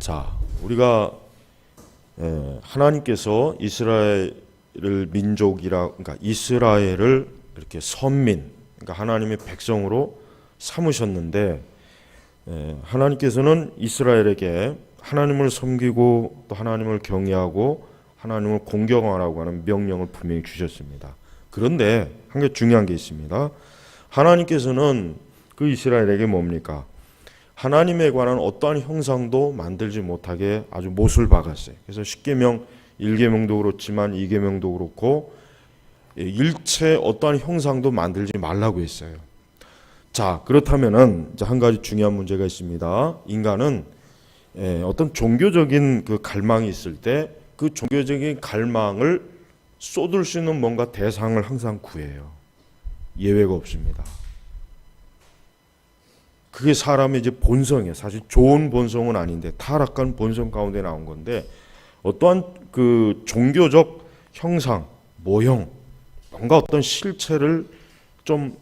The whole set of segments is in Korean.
자, 우리가 하나님께서 이스라엘을 그러니까 이스라엘을 이렇게 선민, 그러니까 하나님의 백성으로 삼으셨는데, 하나님께서는 이스라엘에게 하나님을 섬기고 또 하나님을 경외하고 하나님을 공경하라고 하는 명령을 분명히 주셨습니다. 그런데 한 개 중요한 게 있습니다. 하나님께서는 그 이스라엘에게 뭡니까? 하나님에 관한 어떠한 형상도 만들지 못하게 아주 못을 박았어요. 그래서 십계명 1계명도 그렇지만 2계명도 그렇고 일체 어떠한 형상도 만들지 말라고 했어요. 자, 그렇다면은 한 가지 중요한 문제가 있습니다. 인간은 어떤 종교적인 그 갈망이 있을 때 그 종교적인 갈망을 쏟을 수 있는 뭔가 대상을 항상 구해요. 예외가 없습니다. 그게 사람의 이제 본성이에요. 사실 좋은 본성은 아닌데 타락한 본성 가운데 나온 건데, 어떠한 그 종교적 형상, 모형, 뭔가 어떤 실체를 좀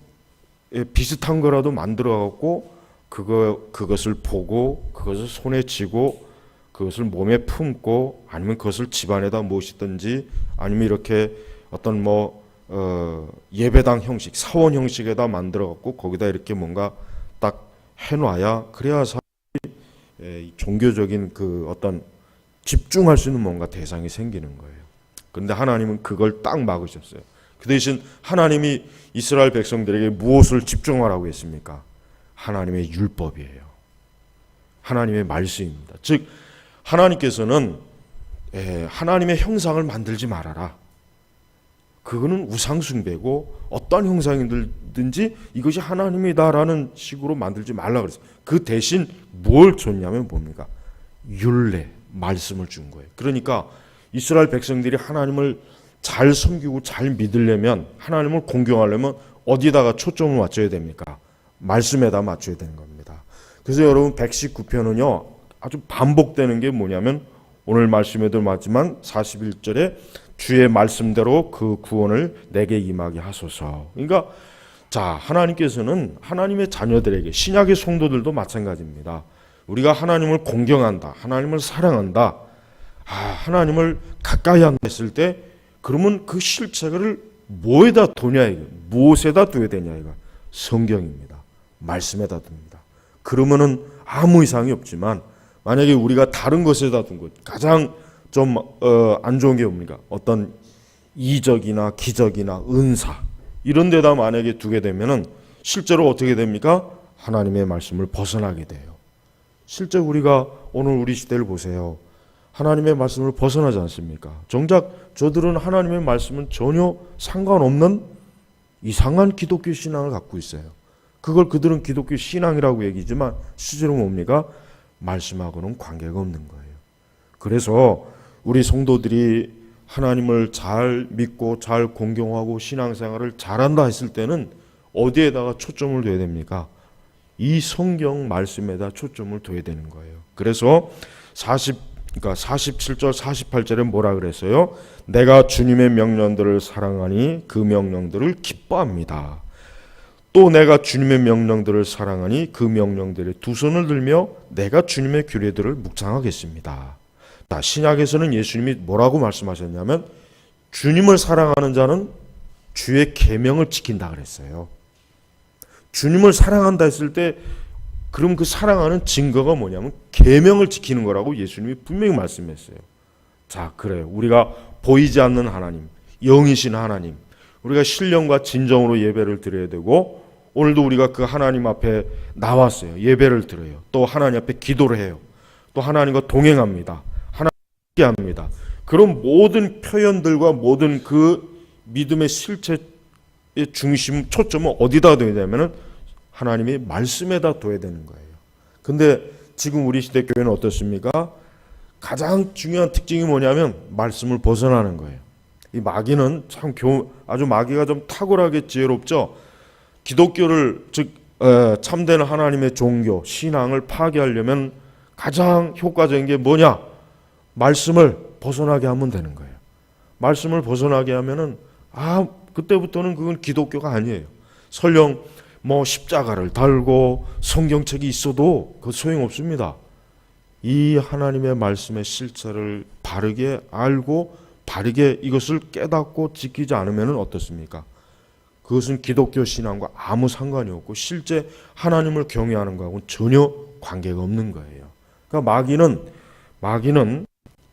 비슷한 거라도 만들어 갖고 그것을 보고 그것을 손에 쥐고 그것을 몸에 품고 아니면 그것을 집안에다 모시든지 아니면 이렇게 어떤 예배당 형식, 사원 형식에다 만들어 갖고 거기다 이렇게 뭔가 딱 해놔야, 그래야 사람이 종교적인 그 어떤 집중할 수 있는 뭔가 대상이 생기는 거예요. 그런데 하나님은 그걸 딱 막으셨어요. 그 대신 하나님이 이스라엘 백성들에게 무엇을 집중하라고 했습니까? 하나님의 율법이에요. 하나님의 말씀입니다. 즉 하나님께서는 하나님의 형상을 만들지 말아라. 그거는 우상숭배고 어떠한 형상이든지 이것이 하나님이다라는 식으로 만들지 말라 그랬어요. 그 대신 뭘 줬냐면 뭡니까? 율례, 말씀을 준 거예요. 그러니까 이스라엘 백성들이 하나님을 잘 섬기고 잘 믿으려면, 하나님을 공경하려면 어디다가 초점을 맞춰야 됩니까? 말씀에다 맞춰야 되는 겁니다. 그래서 여러분 119편은요 아주 반복되는 게 뭐냐면, 오늘 말씀에도 맞지만 41절에 주의 말씀대로 그 구원을 내게 임하게 하소서. 그러니까 자, 하나님께서는 하나님의 자녀들에게, 신약의 성도들도 마찬가지입니다. 우리가 하나님을 공경한다, 하나님을 사랑한다, 하나님을 가까이 한다 했을 때, 그러면 그 실체를 뭐에다 두냐, 이거 무엇에다 둬야 되냐, 이거 성경입니다. 말씀에다 둡니다. 그러면은 아무 이상이 없지만, 만약에 우리가 다른 것에다 둔 것, 가장 좀 안 좋은 게 뭡니까? 어떤 이적이나 기적이나 은사 이런 데다 만약에 두게 되면은 실제로 어떻게 됩니까? 하나님의 말씀을 벗어나게 돼요. 실제 우리가 오늘 우리 시대를 보세요. 하나님의 말씀을 벗어나지 않습니까? 정작 저들은 하나님의 말씀은 전혀 상관없는 이상한 기독교 신앙을 갖고 있어요. 그걸 그들은 기독교 신앙이라고 얘기지만 실제로 뭡니까? 말씀하고는 관계가 없는 거예요. 그래서 우리 성도들이 하나님을 잘 믿고 잘 공경하고 신앙생활을 잘한다 했을 때는 어디에다가 초점을 둬야 됩니까? 이 성경 말씀에다 초점을 둬야 되는 거예요. 그래서 47절 48절에 뭐라 그랬어요? 내가 주님의 명령들을 사랑하니 그 명령들을 기뻐합니다. 또 내가 주님의 명령들을 사랑하니 그 명령들에 두 손을 들며 내가 주님의 규례들을 묵상하겠습니다. 자, 신약에서는 예수님이 뭐라고 말씀하셨냐면, 주님을 사랑하는 자는 주의 계명을 지킨다 그랬어요. 주님을 사랑한다 했을 때, 그럼 그 사랑하는 증거가 뭐냐면 계명을 지키는 거라고 예수님이 분명히 말씀했어요. 자, 그래요. 우리가 보이지 않는 하나님, 영이신 하나님, 우리가 신령과 진정으로 예배를 드려야 되고, 오늘도 우리가 그 하나님 앞에 나왔어요. 예배를 드려요. 또 하나님 앞에 기도를 해요. 또 하나님과 동행합니다. 하나님과 함께합니다. 그런 모든 표현들과 모든 그 믿음의 실체의 중심, 초점은 어디다 둬야 되냐면은 하나님의 말씀에다 둬야 되는 거예요. 근데 지금 우리 시대 교회는 어떻습니까? 가장 중요한 특징이 뭐냐면 말씀을 벗어나는 거예요. 이 마귀는 아주 마귀가 좀 탁월하게 지혜롭죠. 기독교를, 즉 참된 하나님의 종교, 신앙을 파괴하려면 가장 효과적인 게 뭐냐? 말씀을 벗어나게 하면 되는 거예요. 말씀을 벗어나게 하면은 그때부터는 그건 기독교가 아니에요. 설령 십자가를 달고 성경책이 있어도 그 소용없습니다. 이 하나님의 말씀의 실체를 바르게 알고 바르게 이것을 깨닫고 지키지 않으면 어떻습니까? 그것은 기독교 신앙과 아무 상관이 없고 실제 하나님을 경외하는 것하고는 전혀 관계가 없는 거예요. 그러니까 마귀는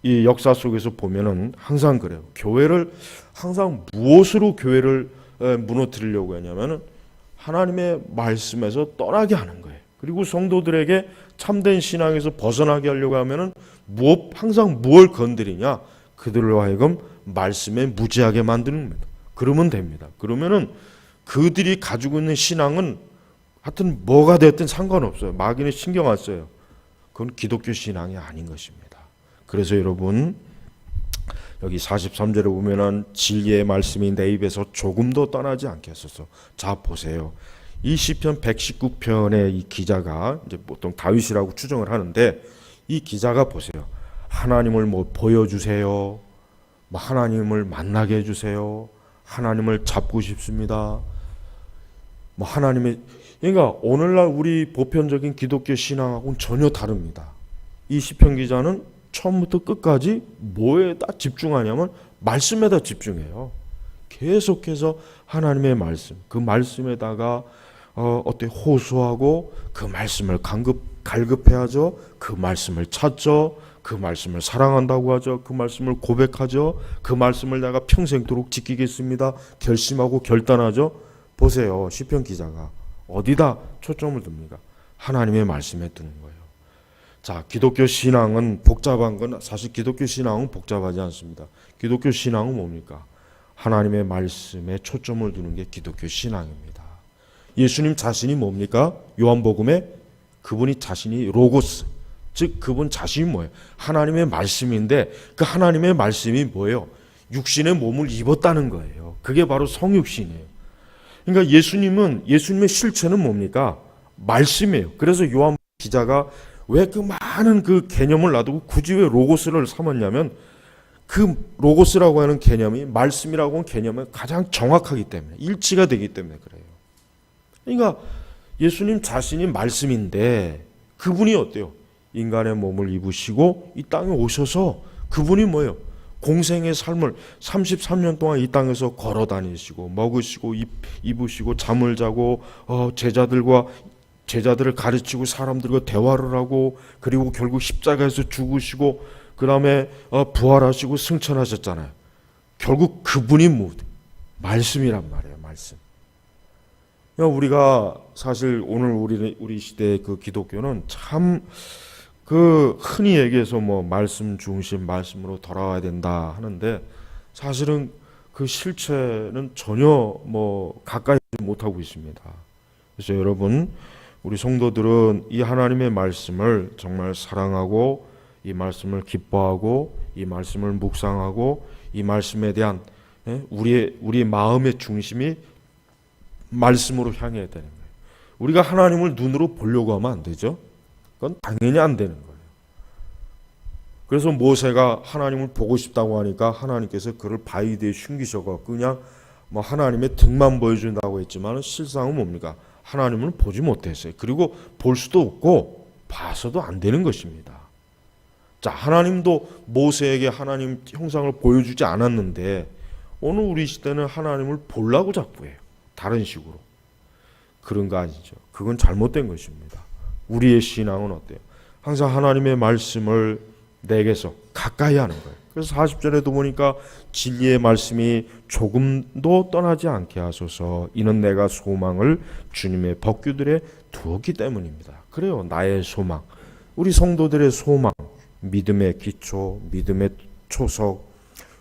이 역사 속에서 보면은 항상 그래요. 교회를 항상 무엇으로 교회를 무너뜨리려고 하냐면은 하나님의 말씀에서 떠나게 하는 거예요. 그리고 성도들에게 참된 신앙에서 벗어나게 하려고 하면은 항상 무엇을 건드리냐? 그들로 하여금 말씀에 무지하게 만드는 겁니다. 그러면 됩니다. 그러면은 그들이 가지고 있는 신앙은 하여튼 뭐가 됐든 상관없어요. 마귀는 신경 안 써요. 그건 기독교 신앙이 아닌 것입니다. 그래서 여러분 여기 43절에 보면은 진리의 말씀이 내 입에서 조금도 떠나지 않게 하소서. 자 보세요. 이 시편 119편의 이 기자가 이제 보통 다윗이라고 추정을 하는데 이 기자가 보세요. 하나님을 뭐 보여주세요. 뭐 하나님을 만나게 해주세요. 하나님을 잡고 싶습니다. 뭐 하나님의 그러니까 오늘날 우리 보편적인 기독교 신앙하고는 전혀 다릅니다. 이 시편 기자는 처음부터 끝까지 뭐에다 집중하냐면 말씀에다 집중해요. 계속해서 하나님의 말씀, 그 말씀에다가 어떻게 호소하고 그 말씀을 갈급해야죠. 그 말씀을 찾죠. 그 말씀을 사랑한다고 하죠. 그 말씀을 고백하죠. 그 말씀을 내가 평생도록 지키겠습니다. 결심하고 결단하죠. 보세요. 시편 기자가 어디다 초점을 둡니까? 하나님의 말씀에 두는 거예요. 자, 기독교 신앙은 복잡한 건 사실 기독교 신앙은 복잡하지 않습니다. 기독교 신앙은 뭡니까? 하나님의 말씀에 초점을 두는 게 기독교 신앙입니다. 예수님 자신이 뭡니까? 요한복음에 그분이 자신이 로고스, 즉 그분 자신이 뭐예요? 하나님의 말씀인데 그 하나님의 말씀이 뭐예요? 육신의 몸을 입었다는 거예요. 그게 바로 성육신이에요. 그러니까 예수님의 실체는 뭡니까? 말씀이에요. 그래서 요한 기자가 왜 그 많은 그 개념을 놔두고 굳이 왜 로고스를 삼았냐면 그 로고스라고 하는 개념이 말씀이라고 하는 개념에 가장 정확하기 때문에 일치가 되기 때문에 그래요. 그러니까 예수님 자신이 말씀인데 그분이 어때요? 인간의 몸을 입으시고 이 땅에 오셔서 그분이 뭐예요? 공생의 삶을 33년 동안 이 땅에서 걸어 다니시고 먹으시고 입으시고 잠을 자고 제자들을 가르치고 사람들과 대화를 하고 그리고 결국 십자가에서 죽으시고 그 다음에 부활하시고 승천하셨잖아요. 결국 그분이 말씀이란 말이에요. 말씀. 우리가 사실 오늘 우리 시대의 그 기독교는 참 그 흔히 얘기해서 뭐 말씀 중심 말씀으로 돌아와야 된다 하는데 사실은 그 실체는 전혀 뭐 가까이 못하고 있습니다. 그래서 여러분 우리 성도들은 이 하나님의 말씀을 정말 사랑하고 이 말씀을 기뻐하고 이 말씀을 묵상하고 이 말씀에 대한 우리의 마음의 중심이 말씀으로 향해야 되는 거예요. 우리가 하나님을 눈으로 보려고 하면 안 되죠. 그건 당연히 안 되는 거예요. 그래서 모세가 하나님을 보고 싶다고 하니까 하나님께서 그를 바위 뒤에 숨기셔서 그냥 뭐 하나님의 등만 보여준다고 했지만 실상은 뭡니까? 하나님을 보지 못했어요. 그리고 볼 수도 없고 봐서도 안 되는 것입니다. 자, 하나님도 모세에게 하나님 형상을 보여주지 않았는데 오늘 우리 시대는 하나님을 보려고 자꾸 해요. 다른 식으로. 그런 거 아니죠. 그건 잘못된 것입니다. 우리의 신앙은 어때요? 항상 하나님의 말씀을 내게서 가까이 하는 거예요. 그래서 40절에도 보니까 진리의 말씀이 조금도 떠나지 않게 하소서. 이는 내가 소망을 주님의 법규들에 두었기 때문입니다. 그래요. 나의 소망. 우리 성도들의 소망. 믿음의 기초, 믿음의 초석,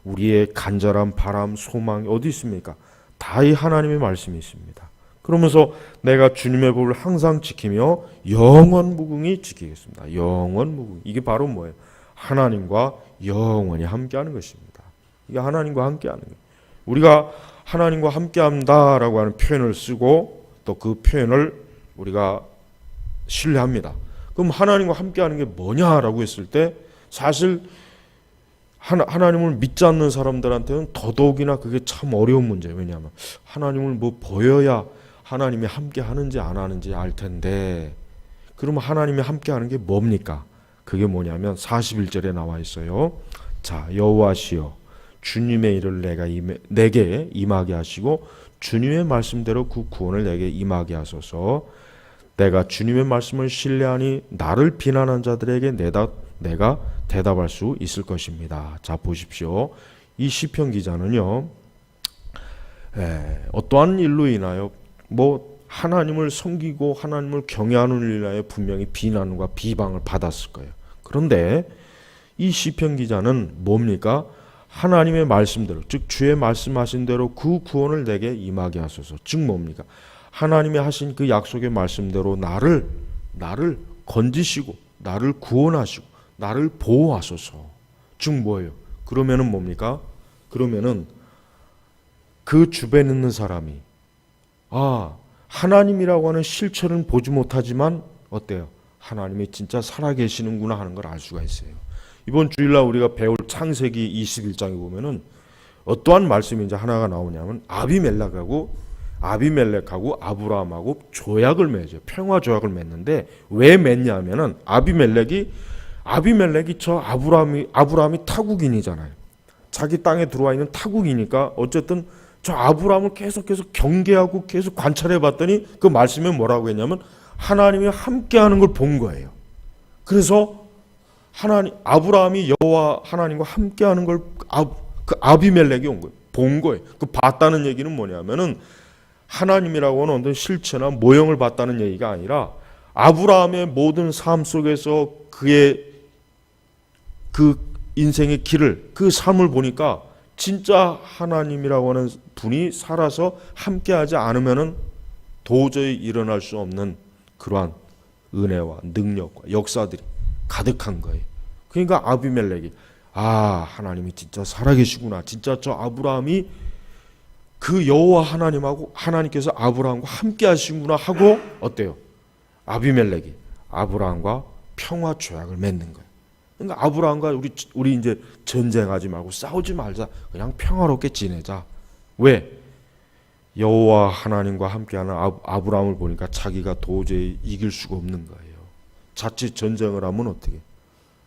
우리의 간절한 바람, 소망이 어디 있습니까? 다 이 하나님의 말씀이 있습니다. 그러면서 내가 주님의 법을 항상 지키며 영원 무궁히 지키겠습니다. 영원 무궁히. 이게 바로 뭐예요? 하나님과 영원히 함께하는 것입니다. 이게 하나님과 함께하는 거예요. 우리가 하나님과 함께한다라고 하는 표현을 쓰고 또 그 표현을 우리가 신뢰합니다. 그럼 하나님과 함께하는 게 뭐냐라고 했을 때 사실 하나님을 믿지 않는 사람들한테는 더더욱이나 그게 참 어려운 문제예요. 왜냐하면 하나님을 뭐 보여야 하나님이 함께 하는지 안 하는지 알 텐데 그러면 하나님이 함께 하는 게 뭡니까? 그게 뭐냐면 41절에 나와 있어요. 자, 여호와시여 주님의 일을 내게 임하게 하시고 주님의 말씀대로 그 구원을 내게 임하게 하소서. 내가 주님의 말씀을 신뢰하니 나를 비난한 자들에게 내가 대답할 수 있을 것입니다. 자, 보십시오. 이 시편 기자는요, 어떠한 일로 인하여 하나님을 섬기고 하나님을 경외하는 일로 인하여 분명히 비난과 비방을 받았을 거예요. 그런데 이 시편 기자는 뭡니까? 하나님의 말씀대로, 즉 주의 말씀하신 대로 그 구원을 내게 임하게 하소서. 즉 뭡니까? 하나님이 하신 그 약속의 말씀대로 나를 건지시고 나를 구원하시고 나를 보호하소서. 즉 뭐예요? 그러면은 뭡니까? 그러면은 그 주변에 있는 사람이 하나님이라고 하는 실체는 보지 못하지만 어때요? 하나님이 진짜 살아계시는구나 하는 걸 알 수가 있어요. 이번 주일날 우리가 배울 창세기 21장에 보면은 어떠한 말씀이 이제 하나가 나오냐면 아비멜렉하고 아브라함하고 조약을 맺어요. 평화 조약을 맺는데 왜 맺냐면은 아비멜렉이 저 아브라함이 타국인이잖아요. 자기 땅에 들어와 있는 타국이니까 어쨌든 저 아브라함을 계속해서 경계하고 계속 관찰해 봤더니 그 말씀에 뭐라고 했냐면 하나님이 함께하는 걸 본 거예요. 그래서 아브라함이 여호와 하나님과 함께하는 걸 그 아비멜렉이 본 거예요. 그 봤다는 얘기는 뭐냐면은 하나님이라고 하는 어떤 실체나 모형을 봤다는 얘기가 아니라 아브라함의 모든 삶 속에서 그의 그 인생의 길을, 그 삶을 보니까 진짜 하나님이라고 하는 분이 살아서 함께하지 않으면은 도저히 일어날 수 없는 그러한 은혜와 능력과 역사들이 가득한 거예요. 그러니까 아비멜렉이 하나님이 진짜 살아계시구나. 진짜 저 아브라함이 그 여호와 하나님께서 아브라함과 함께 하시구나 하고 어때요? 아비멜렉이 아브라함과 평화 조약을 맺는 거예요. 그러니까 아브라함과 우리 이제 전쟁하지 말고 싸우지 말자. 그냥 평화롭게 지내자. 왜? 여호와 하나님과 함께하는 아브라함을 보니까 자기가 도저히 이길 수가 없는 거예요. 자칫 전쟁을 하면 어떻게?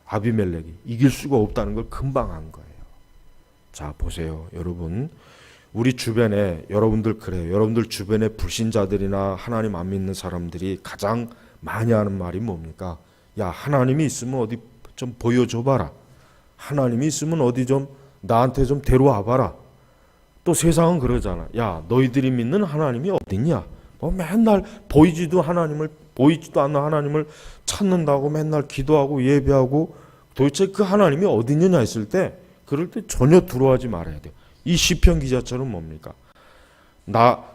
아비멜렉이 이길 수가 없다는 걸 금방 안 거예요. 자, 보세요. 여러분. 우리 주변에 여러분들 그래요. 여러분들 주변에 불신자들이나 하나님 안 믿는 사람들이 가장 많이 하는 말이 뭡니까? 야, 하나님이 있으면 어디 좀 보여줘 봐라. 하나님이 있으면 어디 좀 나한테 좀 데려와 봐라. 또 세상은 그러잖아. 야, 너희들이 믿는 하나님이 어딨냐? 맨날 보이지도 않는 하나님을 찾는다고 맨날 기도하고 예배하고 도대체 그 하나님이 어딨느냐 했을 때 그럴 때 전혀 두려워하지 말아야 돼요. 이 시편 기자처럼 뭡니까?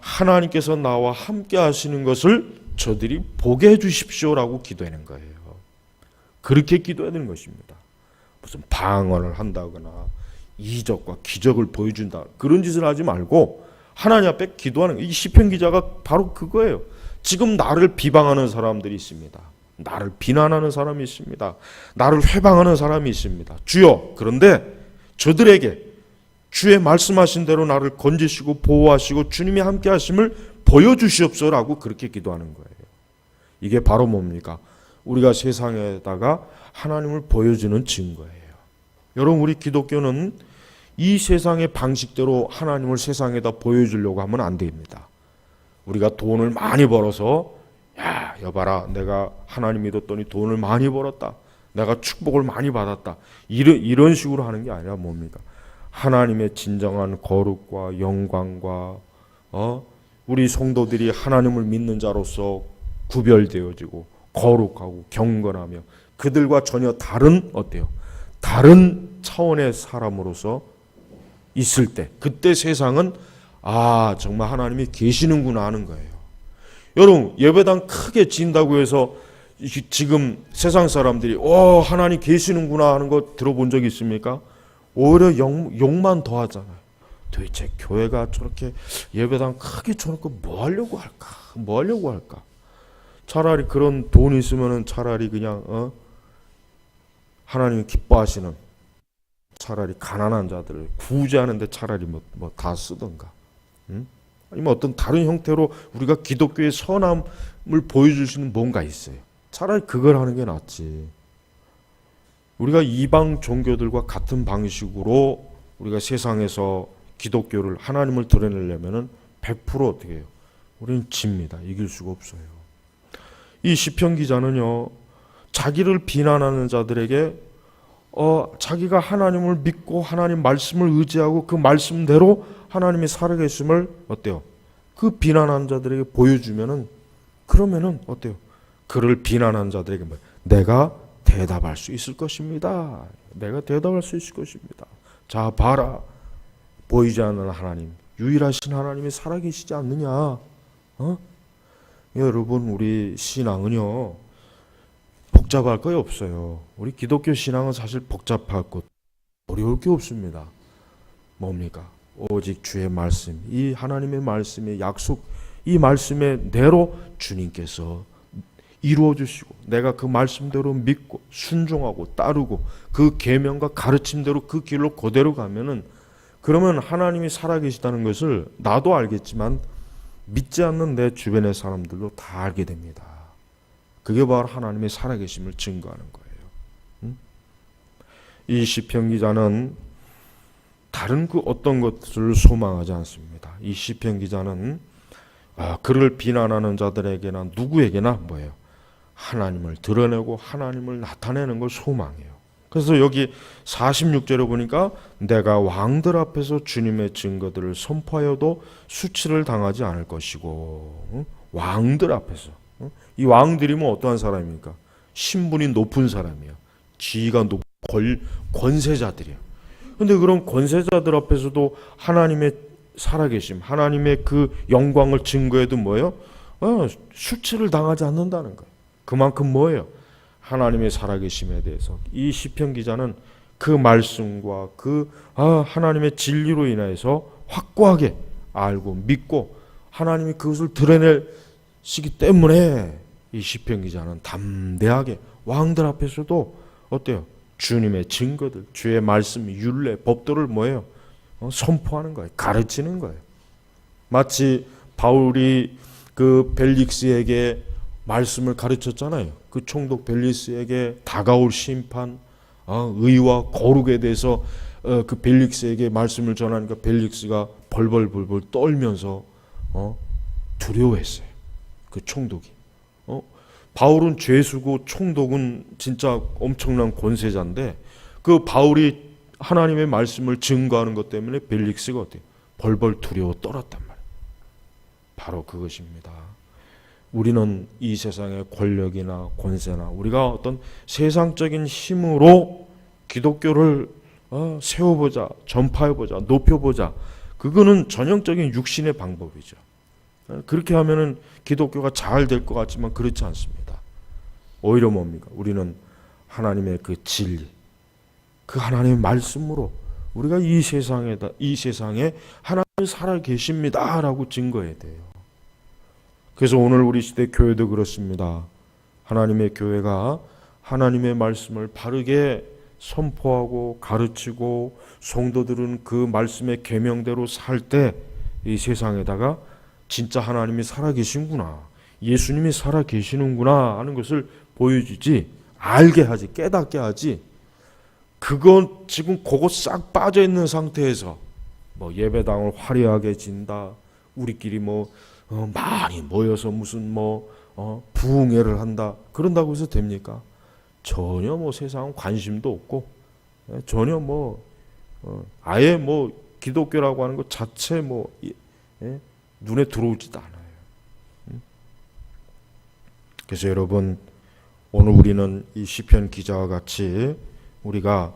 하나님께서 나와 함께 하시는 것을 저들이 보게 해 주십시오라고 기도하는 거예요. 그렇게 기도해야 되는 것입니다. 무슨 방언을 한다거나 이적과 기적을 보여준다 그런 짓을 하지 말고 하나님 앞에 기도하는 거예요. 이 시편 기자가 바로 그거예요. 지금 나를 비방하는 사람들이 있습니다. 나를 비난하는 사람이 있습니다. 나를 회방하는 사람이 있습니다. 주여, 그런데 저들에게 주의 말씀하신 대로 나를 건지시고 보호하시고 주님이 함께 하심을 보여주시옵소서라고 그렇게 기도하는 거예요. 이게 바로 뭡니까? 우리가 세상에다가 하나님을 보여주는 증거예요. 여러분, 우리 기독교는 이 세상의 방식대로 하나님을 세상에다 보여주려고 하면 안 됩니다. 우리가 돈을 많이 벌어서 야, 여봐라, 내가 하나님 믿었더니 돈을 많이 벌었다. 내가 축복을 많이 받았다. 이런 식으로 하는 게 아니라 뭡니까? 하나님의 진정한 거룩과 영광과 우리 성도들이 하나님을 믿는 자로서 구별되어지고 거룩하고 경건하며 그들과 전혀 다른 다른 차원의 사람으로서 있을 때 그때 세상은 정말 하나님이 계시는구나 하는 거예요. 여러분, 예배당 크게 지인다고 해서 지금 세상 사람들이 하나님 계시는구나 하는 거 들어본 적 있습니까? 오히려 욕만 더 하잖아요. 도대체 교회가 저렇게 예배당 크게 쳐놓고 뭐 하려고 할까? 차라리 그런 돈 있으면은 차라리 그냥 하나님이 기뻐하시는 차라리 가난한 자들을 구제하는데 차라리 뭐 다 쓰던가. 아니면 어떤 다른 형태로 우리가 기독교의 선함을 보여줄 수 있는 뭔가 있어요. 차라리 그걸 하는 게 낫지. 우리가 이방 종교들과 같은 방식으로 우리가 세상에서 기독교를 하나님을 드러내려면은 100% 어떻게 해요? 우리는 집니다. 이길 수가 없어요. 이 시편 기자는요, 자기를 비난하는 자들에게 자기가 하나님을 믿고 하나님 말씀을 의지하고 그 말씀대로 하나님이 살아계심을 어때요? 그 비난하는 자들에게 보여주면은, 그러면은 어때요? 그를 비난하는 자들에게 내가 대답할 수 있을 것입니다. 내가 대답할 수 있을 것입니다. 자, 봐라. 보이지 않는 하나님, 유일하신 하나님이 살아계시지 않느냐? 여러분, 우리 신앙은요, 복잡할 거 없어요. 우리 기독교 신앙은 사실 복잡할 것, 어려울 게 없습니다. 뭡니까? 오직 주의 말씀, 이 하나님의 말씀의 약속, 이 말씀의 대로 주님께서 이루어 주시고, 내가 그 말씀대로 믿고 순종하고 따르고 그 계명과 가르침대로 그 길로 그대로 가면은, 그러면 하나님이 살아계시다는 것을 나도 알겠지만 믿지 않는 내 주변의 사람들도 다 알게 됩니다. 그게 바로 하나님의 살아계심을 증거하는 거예요. 이 시편 기자는 다른 그 어떤 것을 소망하지 않습니다. 이 시편 기자는 그를 비난하는 자들에게나 누구에게나 뭐예요? 하나님을 드러내고 하나님을 나타내는 걸 소망해요. 그래서 여기 46절에 보니까 내가 왕들 앞에서 주님의 증거들을 선포하여도 수치를 당하지 않을 것이고, 왕들 앞에서. 이 왕들이면 어떠한 사람입니까? 신분이 높은 사람이야. 지위가 높은 권세자들이야. 근데 그런 권세자들 앞에서도 하나님의 살아계심, 하나님의 그 영광을 증거해도 뭐예요? 수치를 당하지 않는다는 거예요. 그만큼 뭐예요? 하나님의 살아계심에 대해서 이 시편 기자는 그 말씀과 그 하나님의 진리로 인해서 확고하게 알고 믿고 하나님이 그것을 드러내시기 때문에 이 시편 기자는 담대하게 왕들 앞에서도 어때요? 주님의 증거들, 주의 말씀, 율례, 법도를 뭐예요? 선포하는 거예요. 가르치는 거예요. 마치 바울이 그 벨릭스에게 말씀을 가르쳤잖아요. 그 총독 벨릭스에게 다가올 심판, 의와 거룩에 대해서 그 벨릭스에게 말씀을 전하니까 벨릭스가 벌벌 떨면서 두려워했어요. 그 총독이. 바울은 죄수고 총독은 진짜 엄청난 권세자인데 그 바울이 하나님의 말씀을 증거하는 것 때문에 벨릭스가 어때요? 벌벌 두려워 떨었단 말이에요. 바로 그것입니다. 우리는 이 세상의 권력이나 권세나 우리가 어떤 세상적인 힘으로 기독교를 세워보자, 전파해보자, 높여보자. 그거는 전형적인 육신의 방법이죠. 그렇게 하면은 기독교가 잘 될 것 같지만 그렇지 않습니다. 오히려 뭡니까? 우리는 하나님의 그 진리, 그 하나님의 말씀으로 우리가 이 세상에 하나님이 살아 계십니다라고 증거해야 돼요. 그래서 오늘 우리 시대 교회도 그렇습니다. 하나님의 교회가 하나님의 말씀을 바르게 선포하고 가르치고 성도들은 그 말씀의 계명대로 살 때 이 세상에다가 진짜 하나님이 살아계신구나, 예수님이 살아계시는구나 하는 것을 보여주지, 알게 하지, 깨닫게 하지. 그건 지금 그거 싹 빠져있는 상태에서 뭐 예배당을 화려하게 진다, 우리끼리 많이 모여서 무슨 부흥회를 한다, 그런다고 해서 됩니까? 전혀 세상 관심도 없고, 전혀 아예 기독교라고 하는 것 자체 눈에 들어오지도 않아요. 그래서 여러분, 오늘 우리는 이 시편 기자와 같이 우리가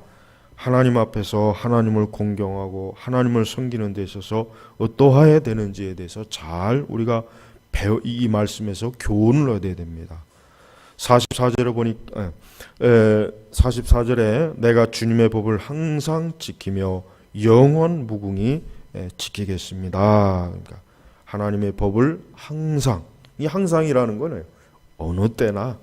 하나님 앞에서 하나님을 공경하고 하나님을 섬기는 데 있어서 어떠해야 되는지에 대해서 잘 우리가 이 말씀에서 교훈을 얻어야 됩니다. 44절에 보니까 44절에 내가 주님의 법을 항상 지키며 영원 무궁히 지키겠습니다. 그러니까 하나님의 법을 항상, 이 항상이라는 거는 어느 때나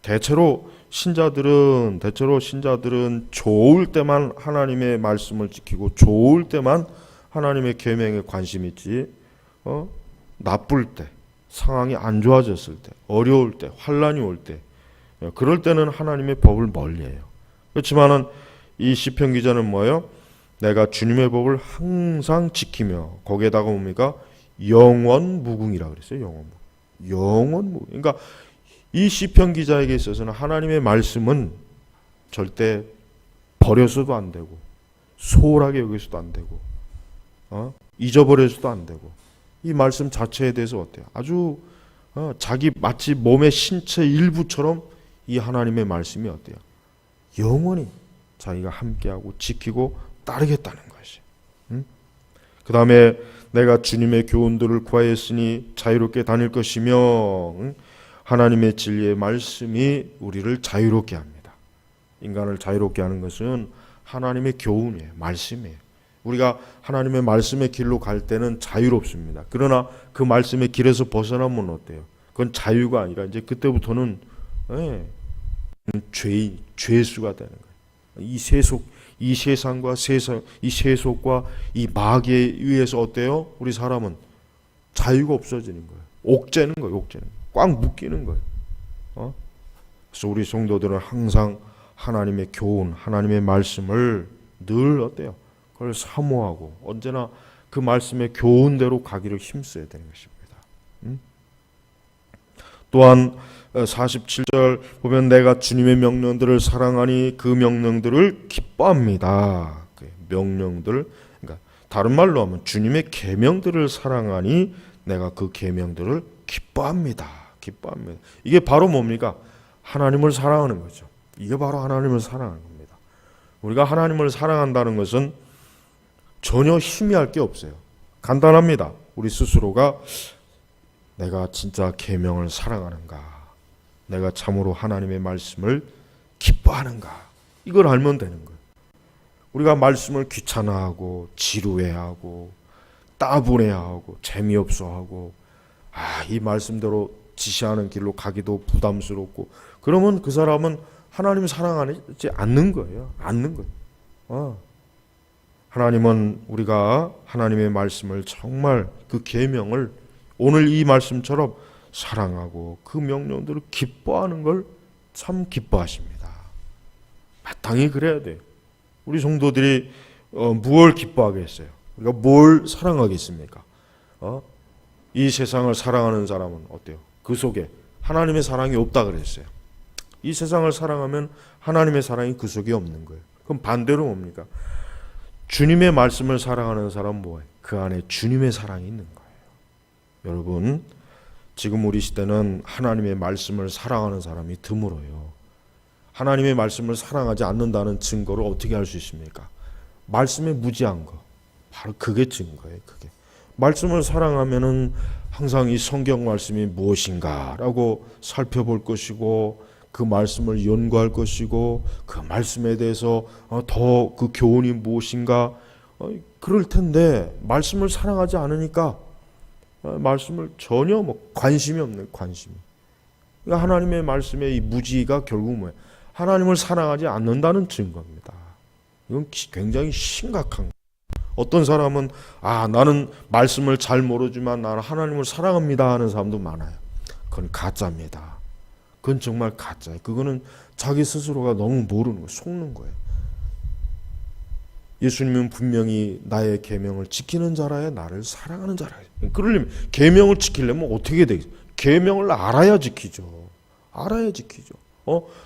대체로 신자들은 좋을 때만 하나님의 말씀을 지키고 좋을 때만 하나님의 계명에 관심이 있지, 나쁠 때, 상황이 안 좋아졌을 때, 어려울 때, 환란이 올 때 그럴 때는 하나님의 법을 멀리해요. 그렇지만은 이 시편 기자는 뭐예요? 내가 주님의 법을 항상 지키며 거기에다가 뭡니까? 영원무궁이라 그랬어요. 영원무궁. 그러니까 이 시편 기자에게 있어서는 하나님의 말씀은 절대 버려서도 안 되고 소홀하게 여기서도 안 되고 잊어버려서도 안 되고 이 말씀 자체에 대해서 어때요? 아주 자기 마치 몸의 신체 일부처럼 이 하나님의 말씀이 어때요? 영원히 자기가 함께하고 지키고 따르겠다는 것이. 그 다음에 내가 주님의 교훈들을 구하였으니 자유롭게 다닐 것이며 하나님의 진리의 말씀이 우리를 자유롭게 합니다. 인간을 자유롭게 하는 것은 하나님의 교훈이에요. 말씀이에요. 우리가 하나님의 말씀의 길로 갈 때는 자유롭습니다. 그러나 그 말씀의 길에서 벗어나면 어때요? 그건 자유가 아니라 이제 그때부터는 죄수가 되는 거예요. 이 세상과 이 세속과 이 마귀에 의해서 어때요? 우리 사람은 자유가 없어지는 거예요. 옥죄는 거예요. 꽉 묶이는 거예요. 그래서 우리 성도들은 항상 하나님의 교훈, 하나님의 말씀을 늘 어때요? 그걸 사모하고 언제나 그 말씀의 교훈대로 가기를 힘써야 되는 것입니다. 또한 47절 보면 내가 주님의 명령들을 사랑하니 그 명령들을 기뻐합니다. 명령들, 그러니까 다른 말로 하면 주님의 계명들을 사랑하니 내가 그 계명들을 기뻐합니다. 이게 바로 뭡니까? 하나님을 사랑하는 거죠. 이게 바로 하나님을 사랑하는 겁니다. 우리가 하나님을 사랑한다는 것은 전혀 희미할 게 없어요. 간단합니다. 우리 스스로가 내가 진짜 계명을 사랑하는가? 내가 참으로 하나님의 말씀을 기뻐하는가? 이걸 알면 되는 거예요. 우리가 말씀을 귀찮아하고 지루해하고 따분해하고 재미없어하고 이 말씀대로 지시하는 길로 가기도 부담스럽고 그러면 그 사람은 하나님을 사랑하지 않는 거예요. 하나님은 우리가 하나님의 말씀을 정말 그 계명을 오늘 이 말씀처럼 사랑하고 그 명령들을 기뻐하는 걸 참 기뻐하십니다. 마땅히 그래야 돼요. 우리 성도들이 무엇을 기뻐하겠어요? 우리가 뭘 사랑하겠습니까? 이 세상을 사랑하는 사람은 어때요? 그 속에 하나님의 사랑이 없다 그랬어요. 이 세상을 사랑하면 하나님의 사랑이 그 속에 없는 거예요. 그럼 반대로 뭡니까? 주님의 말씀을 사랑하는 사람은 뭐예요? 그 안에 주님의 사랑이 있는 거예요. 여러분, 지금 우리 시대는 하나님의 말씀을 사랑하는 사람이 드물어요. 하나님의 말씀을 사랑하지 않는다는 증거를 어떻게 할 수 있습니까? 말씀에 무지한 거. 바로 그게 증거예요. 그게. 말씀을 사랑하면은 항상 이 성경 말씀이 무엇인가라고 살펴볼 것이고 그 말씀을 연구할 것이고 그 말씀에 대해서 더 그 교훈이 무엇인가 그럴 텐데 말씀을 사랑하지 않으니까 말씀을 전혀 관심이 없는 관심이. 그러니까 하나님의 말씀의 이 무지가 결국 뭐예요? 하나님을 사랑하지 않는다는 증거입니다. 이건 굉장히 심각한 거예요. 어떤 사람은 나는 말씀을 잘 모르지만 나는 하나님을 사랑합니다 하는 사람도 많아요. 그건 가짜입니다. 그건 정말 가짜예요. 그거는 자기 스스로가 너무 모르는 거예요. 속는 거예요. 예수님은 분명히 나의 계명을 지키는 자라야 나를 사랑하는 자라. 그러려면 계명을 지키려면 어떻게 되겠어요? 계명을 알아야 지키죠.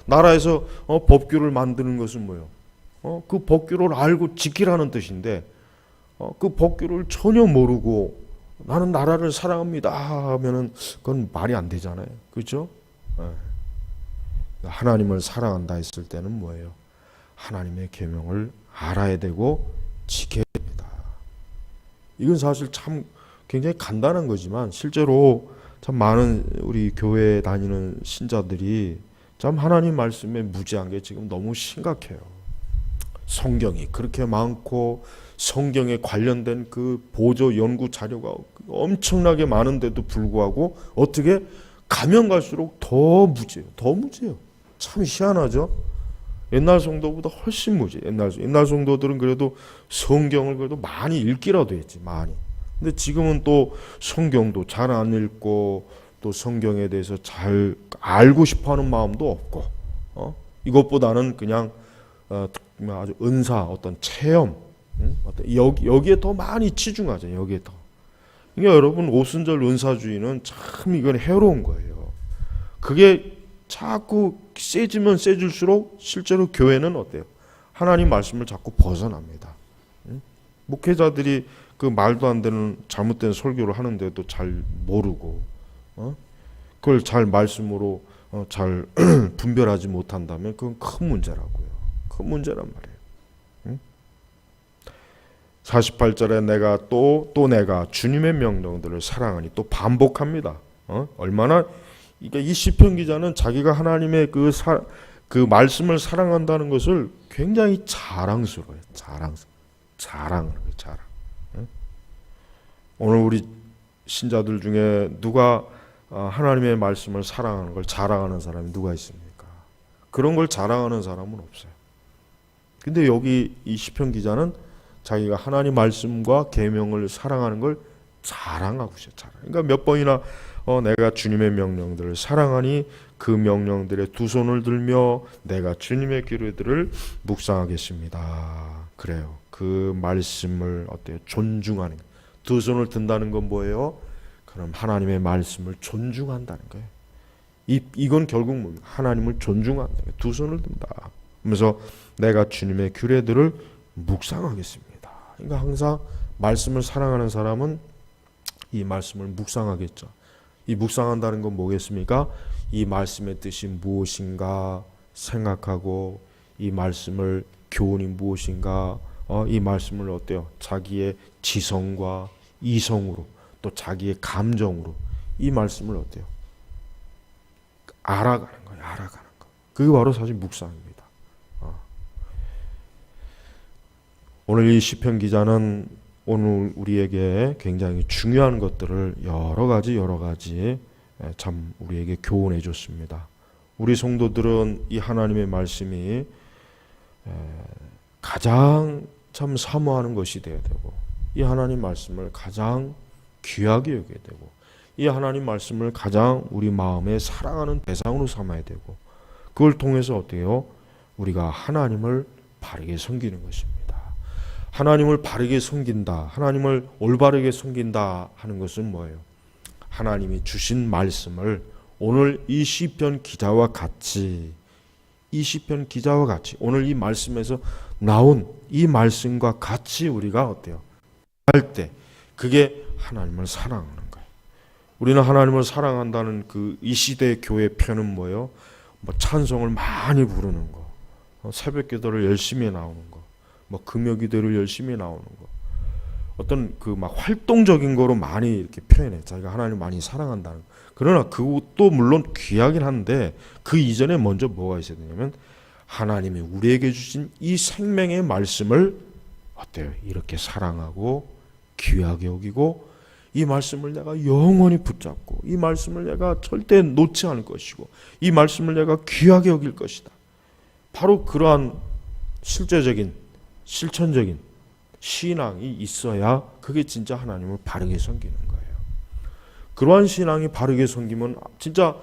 나라에서 법규를 만드는 것은 뭐예요? 그 법규를 알고 지키라는 뜻인데 그 법규를 전혀 모르고 나는 나라를 사랑합니다 하면은 그건 말이 안 되잖아요. 그렇죠? 하나님을 사랑한다 했을 때는 뭐예요? 하나님의 계명을 알아야 되고 지켜야 됩니다. 이건 사실 참 굉장히 간단한 거지만 실제로 참 많은 우리 교회에 다니는 신자들이 참 하나님 말씀에 무지한 게 지금 너무 심각해요. 성경이 그렇게 많고 성경에 관련된 그 보조 연구 자료가 엄청나게 많은데도 불구하고 어떻게 가면 갈수록 더 무지해요. 참 희한하죠. 옛날 성도보다 훨씬 무지. 옛날 성도들은 그래도 성경을 그래도 많이 읽기라도 했지, 많이. 근데 지금은 또 성경도 잘 안 읽고 또 성경에 대해서 잘 알고 싶어하는 마음도 없고, 이것보다는 그냥 아주 은사, 어떤 체험, 어떤 여기에 더 많이 치중하죠. 여기에 더. 그러니까 여러분, 오순절 은사주의는 참 이건 해로운 거예요. 그게 자꾸 세지면 세질수록 실제로 교회는 어때요? 하나님 말씀을 자꾸 벗어납니다. 목회자들이 그 말도 안 되는 잘못된 설교를 하는데도 잘 모르고, 그걸 잘 말씀으로 잘 분별하지 못한다면 그건 큰 문제라고요. 큰 문제란 말이에요. 48절에 내가 또 내가 주님의 명령들을 사랑하니, 또 반복합니다. 얼마나 이 시편 기자는 자기가 하나님의 그 말씀을 사랑한다는 것을 굉장히 자랑스러워요. 자랑을 해요. 자랑. 오늘 우리 신자들 중에 누가 하나님의 말씀을 사랑하는 걸 자랑하는 사람이 누가 있습니까? 그런 걸 자랑하는 사람은 없어요. 근데 여기 이 시편 기자는 자기가 하나님 말씀과 계명을 사랑하는 걸 자랑하고 있어요. 그러니까 몇 번이나 내가 주님의 명령들을 사랑하니 그 명령들에 두 손을 들며 내가 주님의 규례들을 묵상하겠습니다. 그래요. 그 말씀을 어때요? 존중하는 거예요. 두 손을 든다는 건 뭐예요? 그럼 하나님의 말씀을 존중한다는 거예요. 이건 결국 뭡니까? 하나님을 존중한다. 두 손을 든다. 그러면서 내가 주님의 규례들을 묵상하겠습니다. 그러니까 항상 말씀을 사랑하는 사람은 이 말씀을 묵상하겠죠. 이 묵상한다는 건 뭐겠습니까? 이 말씀의 뜻이 무엇인가 생각하고, 이 말씀을 교훈이 무엇인가, 이 말씀을 어때요? 자기의 지성과 이성으로, 또 자기의 감정으로 이 말씀을 어때요? 알아가는 거예요. 알아가는 거. 그게 바로 사실 묵상입니다. 오늘 이 시편 기자는 오늘 우리에게 굉장히 중요한 것들을 여러 가지 참 우리에게 교훈해 줬습니다. 우리 성도들은 이 하나님의 말씀이 가장 참 사모하는 것이 되어야 되고, 이 하나님 말씀을 가장 귀하게 여겨야 되고, 이 하나님 말씀을 가장 우리 마음에 사랑하는 대상으로 삼아야 되고, 그걸 통해서 어때요? 우리가 하나님을 바르게 섬기는 것입니다. 하나님을 바르게 섬긴다, 하나님을 올바르게 섬긴다 하는 것은 뭐예요? 하나님이 주신 말씀을 오늘 이 시편 기자와 같이, 오늘 이 말씀에서 나온 이 말씀과 같이 우리가 어때요? 할 때 그게 하나님을 사랑하는 거예요. 우리는 하나님을 사랑한다는 그 이 시대의 교회 표현은 뭐예요? 찬송을 많이 부르는 거, 새벽 기도를 열심히 나오는 거, 금요 기도를 열심히 나오는 거, 어떤 그 막 활동적인 거로 많이 이렇게 표현해. 자기가 하나님을 많이 사랑한다는 거. 그러나 그것도 물론 귀하긴 한데 그 이전에 먼저 뭐가 있어야 되냐면 하나님이 우리에게 주신 이 생명의 말씀을 어때요? 이렇게 사랑하고 귀하게 여기고, 이 말씀을 내가 영원히 붙잡고, 이 말씀을 내가 절대 놓지 않을 것이고, 이 말씀을 내가 귀하게 여길 것이다. 바로 그러한 실제적인 실천적인 신앙이 있어야 그게 진짜 하나님을 바르게 섬기는 거예요. 그러한 신앙이 바르게 섬기면 진짜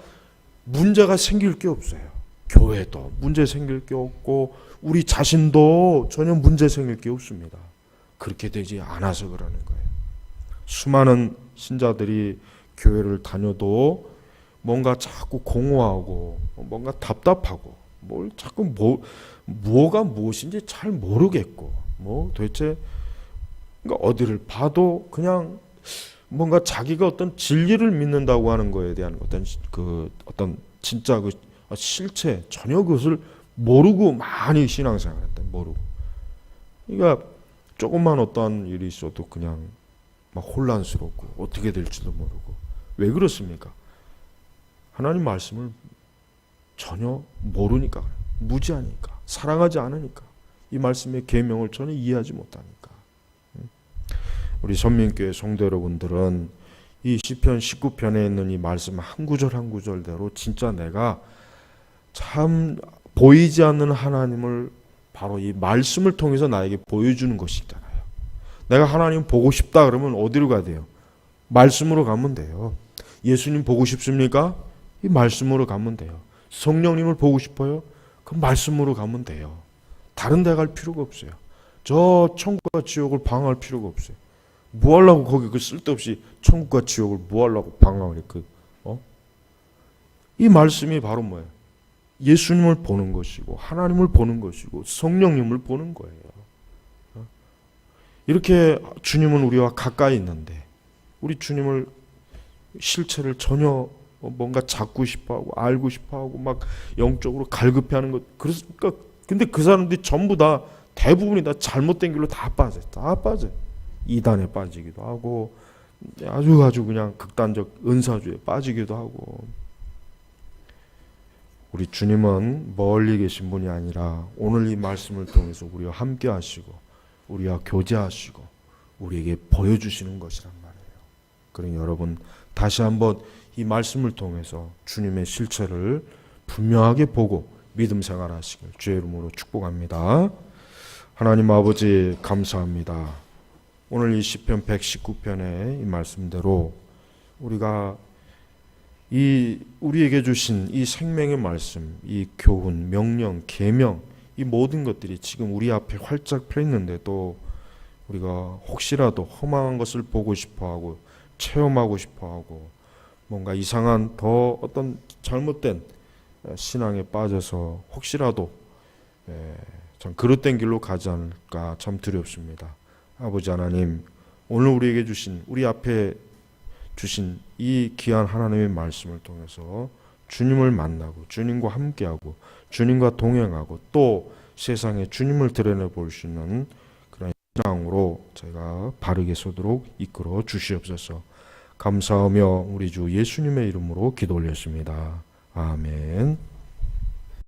문제가 생길 게 없어요. 교회도 문제 생길 게 없고 우리 자신도 전혀 문제 생길 게 없습니다. 그렇게 되지 않아서 그러는 거예요. 수많은 신자들이 교회를 다녀도 뭔가 자꾸 공허하고 뭔가 답답하고 뭘 자꾸 뭐가 무엇인지 잘 모르겠고, 도대체 그러니까 어디를 봐도 그냥 뭔가 자기가 어떤 진리를 믿는다고 하는 거에 대한 어떤 진짜 그 실체 전혀 그것을 모르고 많이 신앙생활했다. 모르고. 그러니까 조금만 어떤 일이 있어도 그냥 막 혼란스럽고 어떻게 될지도 모르고. 왜 그렇습니까? 하나님 말씀을 전혀 모르니까, 무지하니까, 사랑하지 않으니까, 이 말씀의 계명을 전혀 이해하지 못하니까. 우리 선민교회 성도 여러분들은 이 시편 19편에 있는 이 말씀 한 구절 한 구절대로 진짜 내가 참 보이지 않는 하나님을 바로 이 말씀을 통해서 나에게 보여주는 것이잖아요. 내가 하나님 보고 싶다 그러면 어디로 가야 돼요? 말씀으로 가면 돼요. 예수님 보고 싶습니까? 이 말씀으로 가면 돼요. 성령님을 보고 싶어요? 그 말씀으로 가면 돼요. 다른 데 갈 필요가 없어요. 저 천국과 지옥을 방황할 필요가 없어요. 뭐 하려고 거기 그 쓸데없이 천국과 지옥을 뭐 하려고 방황을 해. 이 말씀이 바로 뭐예요? 예수님을 보는 것이고 하나님을 보는 것이고 성령님을 보는 거예요. 이렇게 주님은 우리와 가까이 있는데 우리 주님을 실체를 전혀 뭔가 잡고 싶어하고 알고 싶어하고 막 영적으로 갈급해하는 것. 그러니까 근데 그 사람들이 전부 다 대부분이 다 잘못된 길로 다 빠져요. 다 빠져요. 이단에 빠지기도 하고 아주 그냥 극단적 은사주에 빠지기도 하고. 우리 주님은 멀리 계신 분이 아니라 오늘 이 말씀을 통해서 우리와 함께 하시고 우리와 교제하시고 우리에게 보여주시는 것이란 말이에요. 그러니 여러분 다시 한번 이 말씀을 통해서 주님의 실체를 분명하게 보고 믿음 생활하시길 주의 이름으로 축복합니다. 하나님 아버지 감사합니다. 오늘 이 시편 119편의 이 말씀대로 우리가 우리에게 주신 이 생명의 말씀, 이 교훈, 명령, 계명, 이 모든 것들이 지금 우리 앞에 활짝 펴 있는데도 우리가 혹시라도 허망한 것을 보고 싶어하고 체험하고 싶어하고 뭔가 이상한 더 어떤 잘못된 신앙에 빠져서 혹시라도 참 그릇된 길로 가지 않을까 참 두렵습니다. 아버지 하나님, 오늘 우리에게 주신 우리 앞에 주신 이 귀한 하나님의 말씀을 통해서 주님을 만나고 주님과 함께하고 주님과 동행하고 또 세상에 주님을 드러내 볼 수 있는 그런 신앙으로 제가 바르게 서도록 이끌어 주시옵소서. 감사하며 우리 주 예수님의 이름으로 기도 올렸습니다. 아멘.